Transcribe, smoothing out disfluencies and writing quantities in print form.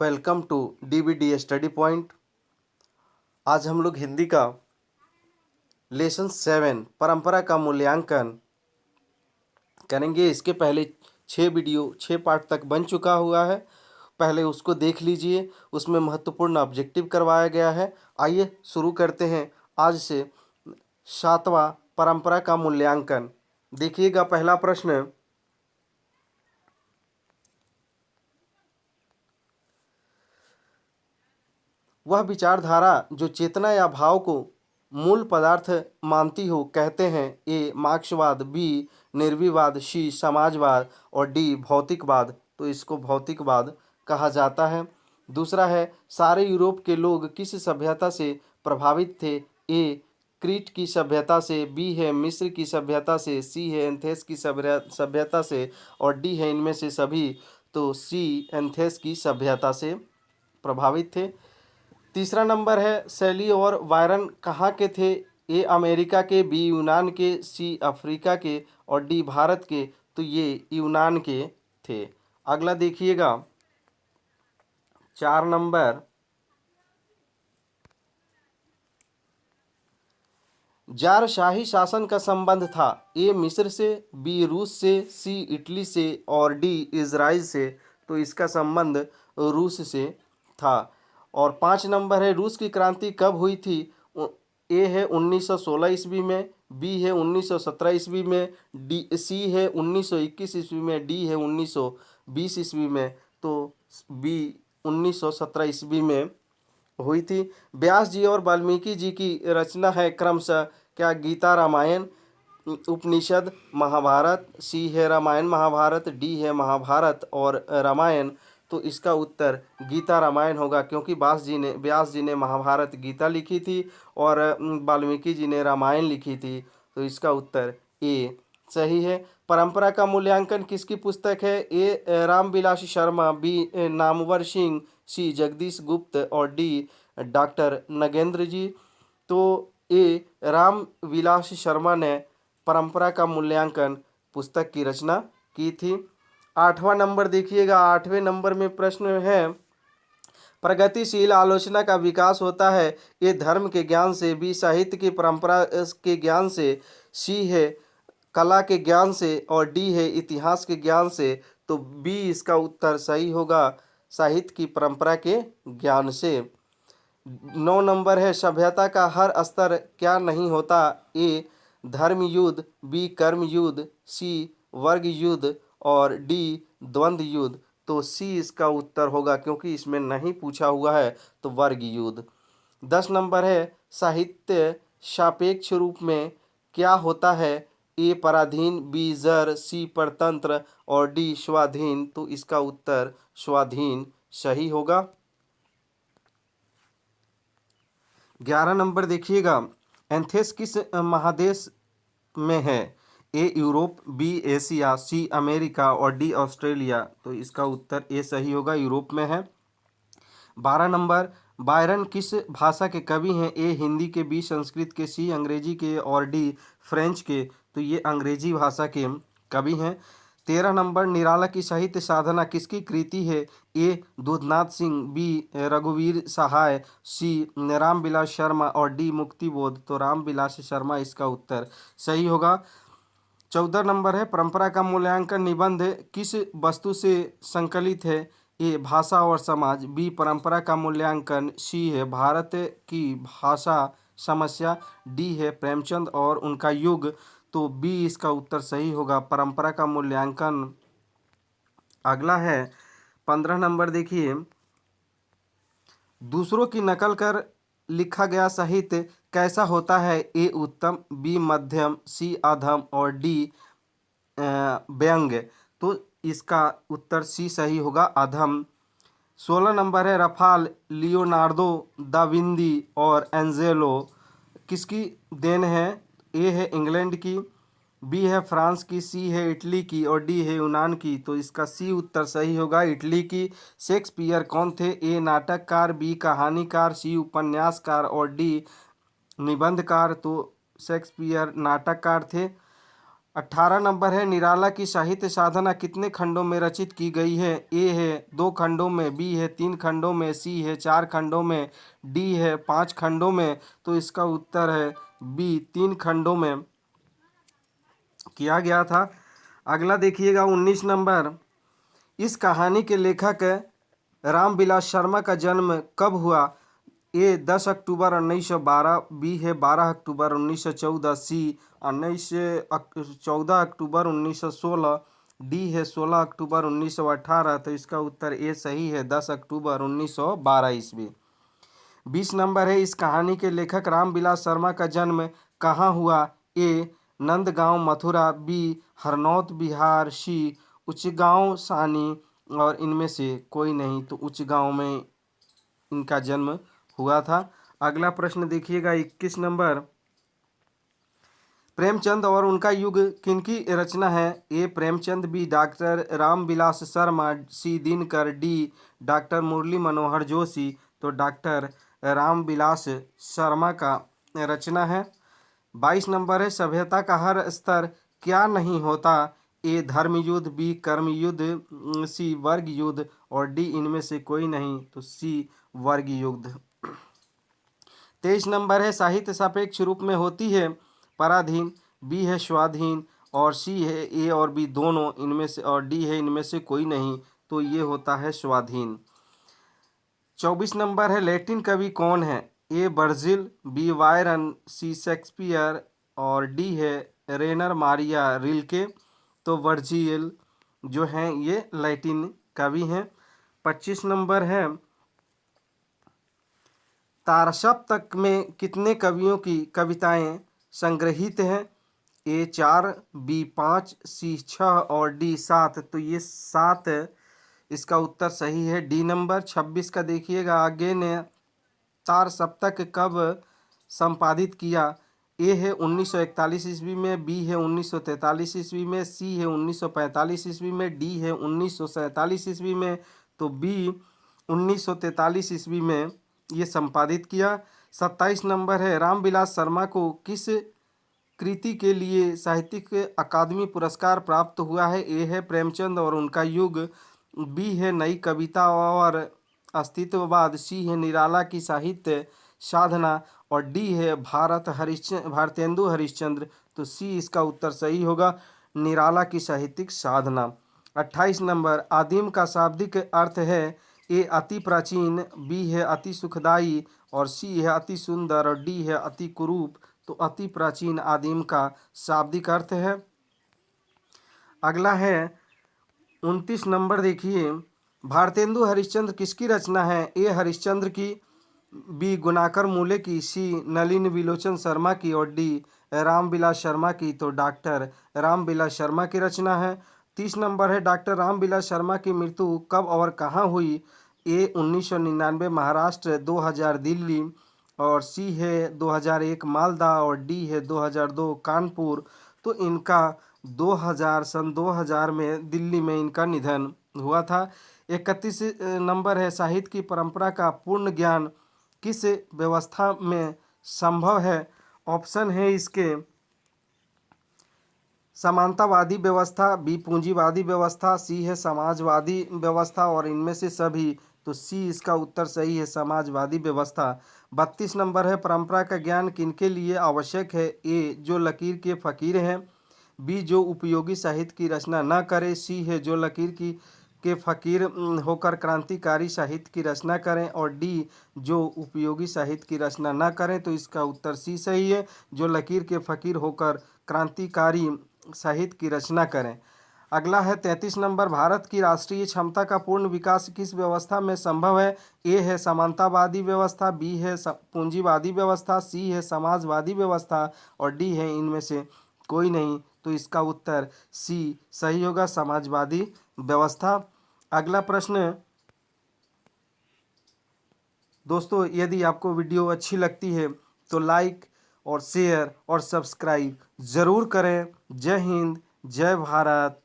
Welcome to DBD study point. आज हम लोग हिंदी का लेसन 7 परंपरा का मूल्यांकन करेंगे। इसके पहले 6 पार्ट तक बन चुका हुआ है, पहले उसको देख लीजिए। उसमें महत्वपूर्ण ऑब्जेक्टिव करवाया गया है। आइए शुरू करते हैं आज से 7वां परंपरा का मूल्यांकन। देखिएगा पहला प्रश्न, वह विचारधारा जो चेतना या भाव को मूल पदार्थ मानती हो कहते हैं। ए मार्क्सवाद, बी निर्विवाद, सी समाजवाद और डी भौतिकवाद। तो इसको भौतिकवाद कहा जाता है। दूसरा है, सारे यूरोप के लोग किस सभ्यता से प्रभावित थे। ए क्रीट की सभ्यता से, बी है मिस्र की सभ्यता से, सी है एथेंस की सभ्यता से और डी है इनमें से सभी। तो सी एथेंस की सभ्यता से प्रभावित थे। तीसरा नंबर है, शैली और वायरन कहाँ के थे। ए अमेरिका के, बी यूनान के, सी अफ्रीका के और डी भारत के। तो ये यूनान के थे। अगला देखिएगा 4 नंबर, जार शाही शासन का संबंध था। ए मिस्र से, बी रूस से, सी इटली से और डी इजराइल से। तो इसका संबंध रूस से था। और 5 नंबर है, रूस की क्रांति कब हुई थी। ए है 1916 ईस्वी में, बी है 1917 ईस्वी में, डी सी है 1921 ईस्वी में, डी है 1920 ईस्वी में। तो बी 1917 ईस्वी में हुई थी। व्यास जी और वाल्मीकि जी की रचना है क्रमशः क्या। गीता, रामायण, उपनिषद, महाभारत। सी है रामायण महाभारत, डी है महाभारत और रामायण। तो इसका उत्तर गीता रामायण होगा, क्योंकि व्यास जी ने महाभारत गीता लिखी थी और वाल्मीकि जी ने रामायण लिखी थी। तो इसका उत्तर ए सही है। परंपरा का मूल्यांकन किसकी पुस्तक है। ए रामविलास शर्मा, बी नामवर सिंह, सी जगदीश गुप्त और डी डॉक्टर नगेंद्र जी। तो ए राम विलास शर्मा ने परंपरा का मूल्यांकन पुस्तक की रचना की थी। 8वां नंबर देखिएगा। 8वें नंबर में प्रश्न है, प्रगतिशील आलोचना का विकास होता है। ए धर्म के ज्ञान से, बी साहित्य की परंपरा के ज्ञान से, सी है कला के ज्ञान से और डी है इतिहास के ज्ञान से। तो बी इसका उत्तर सही होगा, साहित्य की परंपरा के ज्ञान से। 9 नंबर है, सभ्यता का हर स्तर क्या नहीं होता। ए धर्म युद्ध, बी कर्म युद्ध, सी वर्ग युद्ध और डी द्वंद्व युद्ध। तो सी इसका उत्तर होगा, क्योंकि इसमें नहीं पूछा हुआ है। तो वर्ग युद्ध। 10 नंबर है, साहित्य सापेक्ष रूप में क्या होता है। ए पराधीन, बी जर, सी परतंत्र और डी स्वाधीन। तो इसका उत्तर स्वाधीन सही होगा। 11 नंबर देखिएगा, एथेंस किस महादेश में है। A Europe, B Asia, C America और डी ऑस्ट्रेलिया। तो इसका उत्तर ए सही होगा, यूरोप में है। 12 नंबर, बायरन किस भाषा के कवि हैं। ए हिंदी के, बी संस्कृत के, सी अंग्रेजी के और डी फ्रेंच के। तो ये अंग्रेजी भाषा के कवि हैं। 13 नंबर, निराला की साहित्य साधना किसकी कृति है। ए दूधनाथ सिंह, बी रघुवीर सहाय, सी रामविलास शर्मा और डी मुक्तिबोध। तो रामविलास शर्मा इसका उत्तर सही होगा। 14 नंबर है, परंपरा का मूल्यांकन निबंध किस वस्तु से संकलित है। ए भाषा और समाज, बी परंपरा का मूल्यांकन, सी है भारत की भाषा समस्या, डी है प्रेमचंद और उनका युग। तो बी इसका उत्तर सही होगा, परंपरा का मूल्यांकन। अगला है 15 नंबर देखिए, दूसरों की नकल कर लिखा गया साहित्य कैसा होता है। ए उत्तम, बी मध्यम, सी अधम और डी व्यंग्य। तो इसका उत्तर सी सही होगा, अधम। 16 नंबर है, रफाल, लियोनार्दो दा विंदी और एंजेलो किसकी देन है। ए है इंग्लैंड की, बी है फ्रांस की, सी है इटली की और डी है यूनान की। तो इसका सी उत्तर सही होगा, इटली की। शेक्सपियर कौन थे। ए नाटककार, बी कहानीकार, सी उपन्यासकार और डी निबंधकार। तो शेक्सपियर नाटककार थे। 18 नंबर है निराला की साहित्य साधना कितने खंडों में रचित की गई है। ए है 2 खंडों में, बी है 3 खंडों में, सी है 4 खंडों में, डी है 5 खंडों में। तो इसका उत्तर है बी, 3 खंडों में किया गया था। अगला देखिएगा 19 नंबर, इस कहानी के लेखक रामविलास शर्मा का जन्म कब हुआ। ए 10 अक्टूबर 1912, बी है 12 अक्टूबर 1914, सी 14 अक्टूबर 1916, डी है 16 अक्टूबर 1918। तो इसका उत्तर ए सही है 10 अक्टूबर 1912 ईस्वी। 20 नंबर है, इस कहानी के लेखक रामविलास शर्मा का जन्म कहाँ हुआ। ए नंदगांव मथुरा, बी हरनौत बिहार, सी उच्चगांव सानी और इनमें से कोई नहीं। तो उच्चगांव में इनका जन्म हुआ था। अगला प्रश्न देखिएगा 21 नंबर, प्रेमचंद और उनका युग किनकी रचना है। ए प्रेमचंद, बी डॉक्टर रामविलास शर्मा, सी दिनकर, डी डॉक्टर मुरली मनोहर जोशी। तो डॉक्टर रामविलास शर्मा का रचना है। 22 नंबर है, सभ्यता का हर स्तर क्या नहीं होता। ए धर्म युद्ध, बी कर्म युद्ध, सी वर्ग युद्ध और डी इनमें से कोई नहीं। तो सी वर्ग युद्ध। 23 नंबर है, साहित्य सापेक्ष रूप में होती है पराधीन, बी है स्वाधीन और सी है ए और बी दोनों इनमें से और डी है इनमें से कोई नहीं। तो ये होता है स्वाधीन। 24 नंबर है, लैटिन कवि कौन है। ए वर्जिल, बी वायरन, सी शेक्सपियर और डी है रेनर मारिया रिल्के। तो वर्जिल जो हैं ये लैटिन कवि हैं। 25 नंबर है, तारसप्तक में कितने कवियों की कविताएं संग्रहित हैं। ए 4, बी 5, सी 6 और डी 7। तो ये 7 इसका उत्तर सही है, डी नंबर। 26 का देखिएगा, आगे ने तार सप्तक कब संपादित किया। ए है 1941 ईस्वी में, बी है 1943 ईस्वी में, सी है 1945 ईस्वी में, डी है 1947 ईस्वी में। तो बी 1943 ईस्वी में ये संपादित किया। 27 नंबर है, रामविलास शर्मा को किस कृति के लिए साहित्यिक अकादमी पुरस्कार प्राप्त हुआ है। ए है प्रेमचंद और उनका युग, बी है नई कविता और अस्तित्ववाद, सी है निराला की साहित्य साधना और डी है भारतेंदु हरिश्चंद्र। तो सी इसका उत्तर सही होगा, निराला की साहित्यिक साधना। 28 नंबर, आदिम का शाब्दिक अर्थ है। ए अति प्राचीन, बी है अति सुखदाई और सी है अति सुंदर और डी है अति कुरूप। तो अति प्राचीन आदिम का शाब्दिक अर्थ है। अगला है 29 नंबर, देखिए भारतेंदु हरिश्चंद्र किसकी रचना है। ए हरिश्चंद्र की, बी गुणाकर मूले की, सी नलिन विलोचन शर्मा की और डी रामविलास शर्मा की। तो डॉक्टर रामविलास शर्मा की रचना है। 30 नंबर है, डॉक्टर रामविलास शर्मा की मृत्यु कब और कहाँ हुई। ए 1999 महाराष्ट्र, 2000 दिल्ली और सी है 2001 मालदा और डी है 2002 कानपुर। तो इनका 2000 में दिल्ली में इनका निधन हुआ था। 31 नंबर है, साहित्य की परंपरा का पूर्ण ज्ञान किस व्यवस्था में संभव है। ऑप्शन है इसके समानतावादी व्यवस्था, बी पूंजीवादी व्यवस्था, सी है समाजवादी व्यवस्था और इनमें से सभी। तो सी इसका उत्तर सही है, समाजवादी व्यवस्था। 32 नंबर है, परंपरा का ज्ञान किनके लिए आवश्यक है। ए जो लकीर के फकीर हैं, बी जो उपयोगी साहित्य की रचना न करे, सी है जो लकीर के फकीर होकर क्रांतिकारी साहित्य की रचना करें और डी जो उपयोगी साहित्य की रचना न करें। तो इसका उत्तर सी सही है, जो लकीर के फकीर होकर क्रांतिकारी साहित्य की रचना करें। अगला है 33 नंबर, भारत की राष्ट्रीय क्षमता का पूर्ण विकास किस व्यवस्था में संभव है। ए है समानतावादी व्यवस्था, बी है पूंजीवादी व्यवस्था, सी है समाजवादी व्यवस्था और डी है इनमें से कोई नहीं। तो इसका उत्तर सी सही होगा, समाजवादी व्यवस्था। अगला प्रश्न दोस्तों, यदि आपको वीडियो अच्छी लगती है तो लाइक और शेयर और सब्सक्राइब ज़रूर करें। जय हिंद, जय भारत।